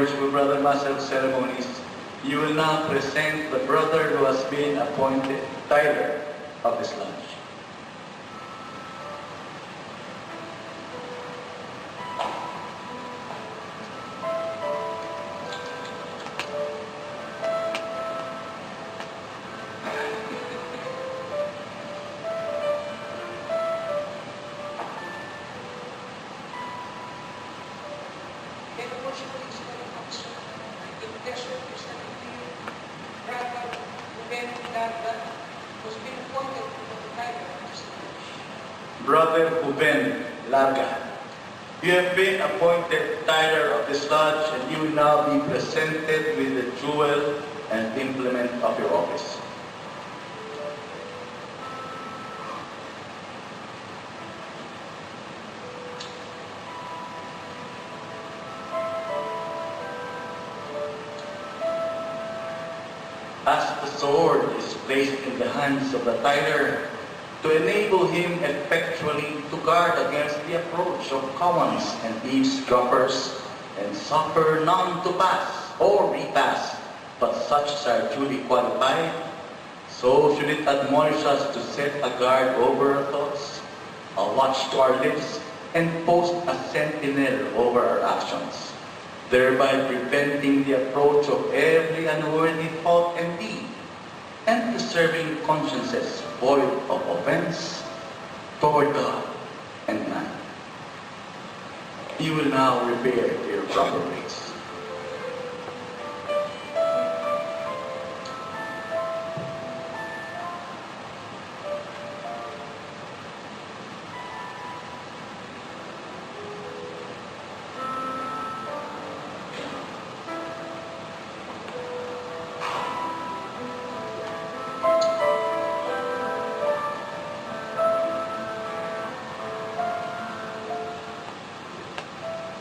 Worshipful Brother Master of Ceremonies, you will now present the brother who has been appointed tither of this lodge. Brother Jhoven, Larga, you have been appointed tither of this lodge, and you will now be presented with the jewel and implement of your office. As the sword is placed in the hands of the tither, to enable him effectually to guard against the approach of cowards and eavesdroppers, and suffer none to pass or repass, but such as are duly qualified, so should it admonish us to set a guard over our thoughts, a watch to our lips, and post a sentinel over our actions, thereby preventing the approach of every unworthy thought and deed, and preserving consciences void of offense toward God and man. You will now repair to your proper place.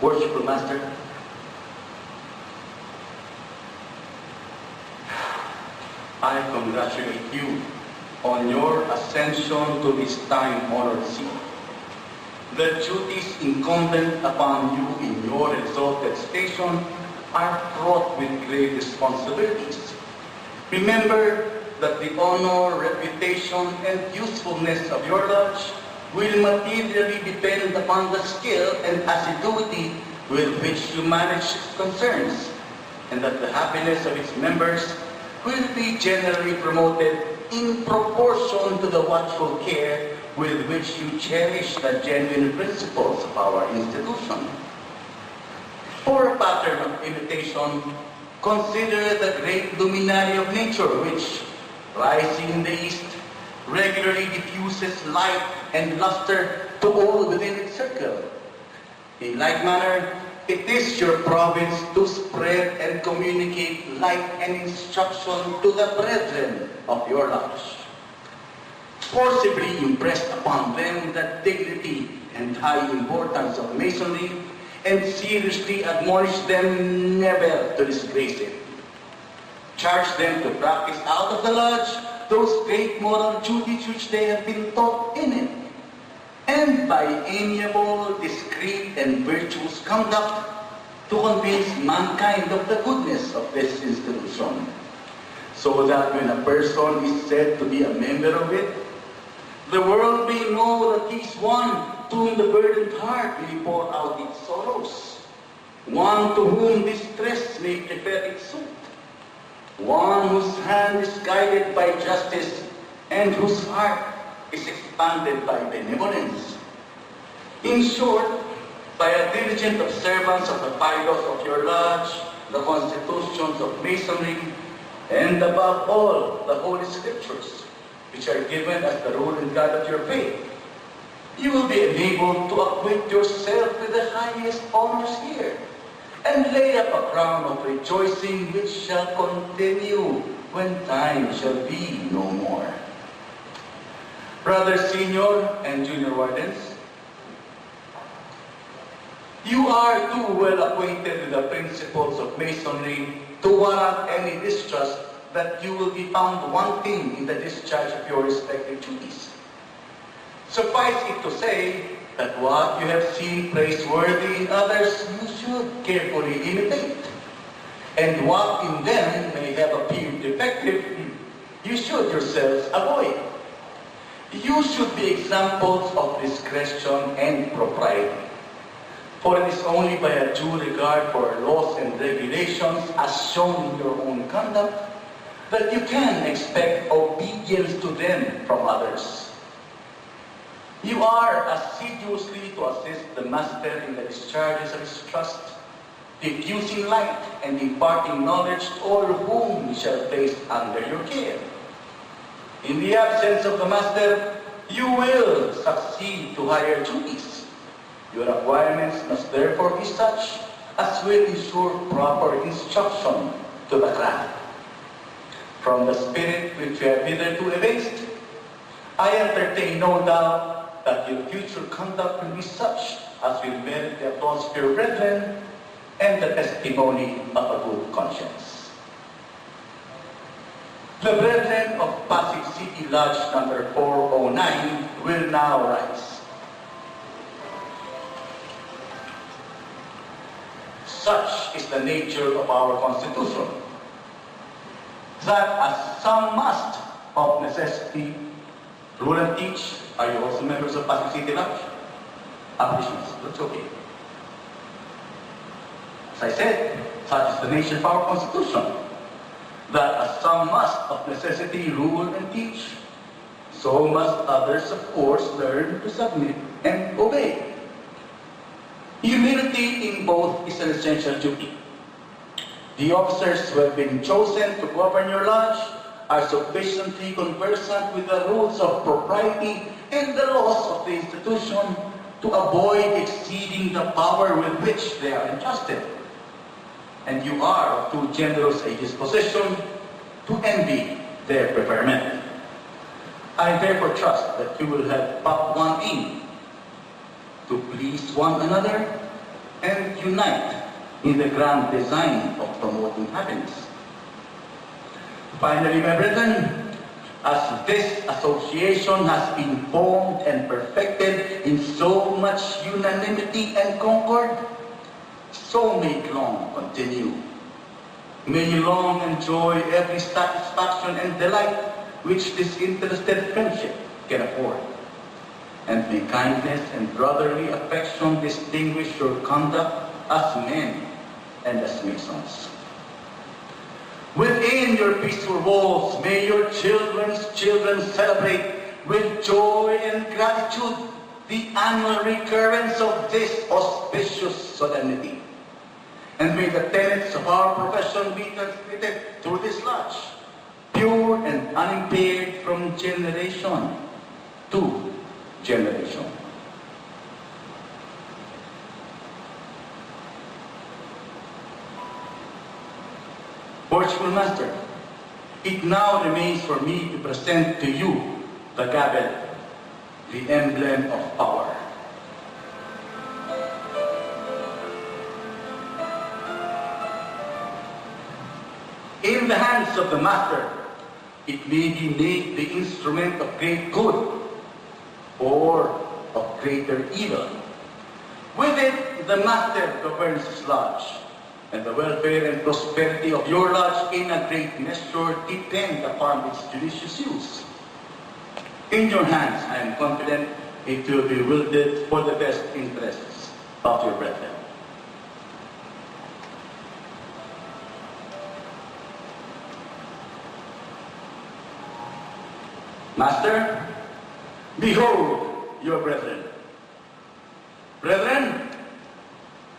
Worshipful Master, I congratulate you on your ascension to this time-honored seat. The duties incumbent upon you in your exalted station are fraught with great responsibilities. Remember that the honor, reputation, and usefulness of your lodge will materially depend upon the skill and assiduity with which you manage its concerns, and that the happiness of its members will be generally promoted in proportion to the watchful care with which you cherish the genuine principles of our institution. For a pattern of imitation, consider the great luminary of nature which, rising in the east, regularly diffuses light and luster to all within its circle. In like manner, it is your province to spread and communicate light and instruction to the brethren of your lodge. Forcibly impress upon them the dignity and high importance of Masonry, and seriously admonish them never to disgrace it. Charge them to practice out of the lodge those great moral duties which they have been taught in it, and by amiable, discreet, and virtuous conduct to convince mankind of the goodness of this institution, so that when a person is said to be a member of it, the world may know that he is one to whom the burdened heart may pour out its sorrows, one to whom distress may prepare its suit, one whose hand is guided by justice and whose heart is expanded by benevolence. In short, by a diligent observance of the bylaws of your lodge, the constitutions of Masonry, and above all, the Holy Scriptures, which are given as the rule and guide of your faith, you will be enabled to acquit yourself with the highest honors here, and lay up a crown of rejoicing which shall continue when time shall be no more. Brother Senior and Junior Wardens, you are too well acquainted with the principles of Masonry to warrant any distrust that you will be found wanting in the discharge of your respective duties. Suffice it to say that what you have seen praiseworthy in others, you should carefully imitate. and what in them may have appeared defective, you should yourselves avoid. You should be examples of discretion and propriety. For it is only by a due regard for laws and regulations as shown in your own conduct that you can expect obedience to them from others. You are assiduously to assist the master in the discharges of his trust, diffusing light and imparting knowledge to all whom you shall place under your care. In the absence of the master, you will succeed to higher duties. Your requirements must therefore be such as will ensure proper instruction to the craft. From the spirit which you have hitherto evinced, I entertain no doubt that your future conduct will be such as will merit the applause of your brethren and the testimony of a good conscience. The brethren of Pasig City Lodge number 409 will now rise. Such is the nature of our Constitution, that as some must of necessity rule and teach. Are you also members of Pasig City Lodge? Apparitions, that's okay. As I said, such is the nature of our Constitution, that as some must of necessity rule and teach, so must others of course learn to submit and obey. Humility in both is an essential duty. The officers who have been chosen to govern your lodge are sufficiently conversant with the rules of propriety and the laws of the institution to avoid exceeding the power with which they are entrusted. And you are of too generous a disposition to envy their preferment. I therefore trust that you will have but one aim, to please one another and unite in the grand design of promoting happiness. Finally, my brethren, as this association has been formed and perfected in so much unanimity and concord, so may it long continue. May you long enjoy every satisfaction and delight which disinterested friendship can afford. And may kindness and brotherly affection distinguish your conduct as men and as masons. Within your peaceful walls, may your children's children celebrate with joy and gratitude the annual recurrence of this auspicious solemnity. And may the tenets of our profession be transmitted through this lodge, pure and unimpaired from generation to generation. Worshipful Master, it now remains for me to present to you the gavel, the emblem of power. In the hands of the Master, it may be made the instrument of great good or of greater evil. With it, the Master governs his lodge, and the welfare and prosperity of your lodge in a great measure depend upon its judicious use. In your hands, I am confident it will be wielded for the best interests of your brethren. Master, behold your brethren. Brethren,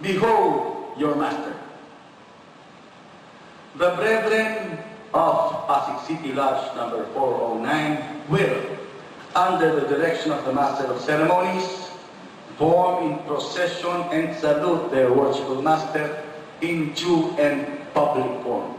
behold your master. The brethren of Pasig City Lodge number 409 will, under the direction of the Master of Ceremonies, form in procession and salute their worshipful Master in due and public form.